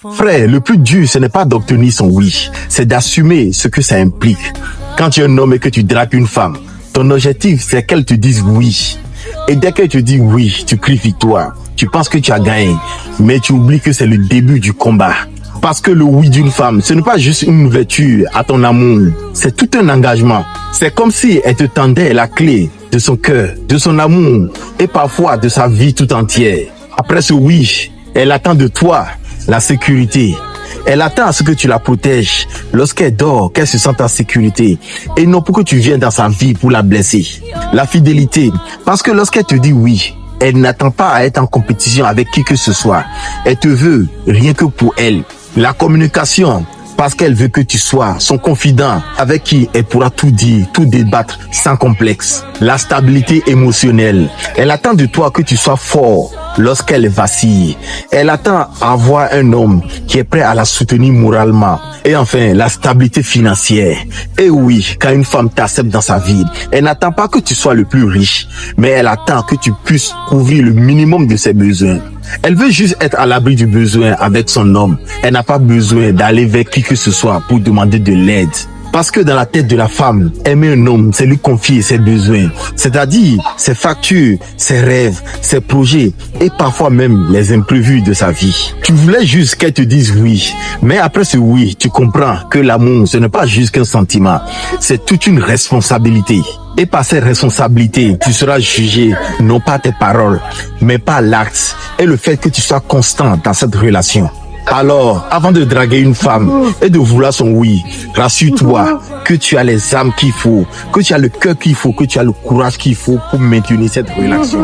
Frère, le plus dur, ce n'est pas d'obtenir son oui, c'est d'assumer ce que ça implique. Quand tu es un homme et que tu dragues une femme, ton objectif, c'est qu'elle te dise oui. Et dès qu'elle te dit oui, tu cries victoire. Tu penses que tu as gagné, mais tu oublies que c'est le début du combat. Parce que le oui d'une femme, ce n'est pas juste une ouverture à ton amour, c'est tout un engagement. C'est comme si elle te tendait la clé de son cœur, de son amour et parfois de sa vie tout entière. Après ce oui, elle attend de toi la sécurité. Elle attend à ce que tu la protèges lorsqu'elle dort, qu'elle se sente en sécurité et non pour que tu viennes dans sa vie pour la blesser. La fidélité, parce que lorsqu'elle te dit oui, elle n'attend pas à être en compétition avec qui que ce soit. Elle te veut rien que pour elle. La communication, parce qu'elle veut que tu sois son confident avec qui elle pourra tout dire, tout débattre sans complexe. La stabilité émotionnelle, elle attend de toi que tu sois fort lorsqu'elle vacille. Elle attend à avoir un homme qui est prêt à la soutenir moralement. Et enfin, la stabilité financière. Et oui, quand une femme t'accepte dans sa vie, elle n'attend pas que tu sois le plus riche, mais elle attend que tu puisses couvrir le minimum de ses besoins. Elle veut juste être à l'abri du besoin avec son homme. Elle n'a pas besoin d'aller vers qui que ce soit pour demander de l'aide. Parce que dans la tête de la femme, aimer un homme, c'est lui confier ses besoins. C'est-à-dire ses factures, ses rêves, ses projets et parfois même les imprévus de sa vie. Tu voulais juste qu'elle te dise oui. Mais après ce oui, tu comprends que l'amour, ce n'est pas juste qu'un sentiment. C'est toute une responsabilité. Et par cette responsabilité, tu seras jugé non pas tes paroles, mais par l'acte et le fait que tu sois constant dans cette relation. Alors, avant de draguer une femme et de vouloir son oui, rassure-toi que tu as les âmes qu'il faut, que tu as le cœur qu'il faut, que tu as le courage qu'il faut pour maintenir cette relation.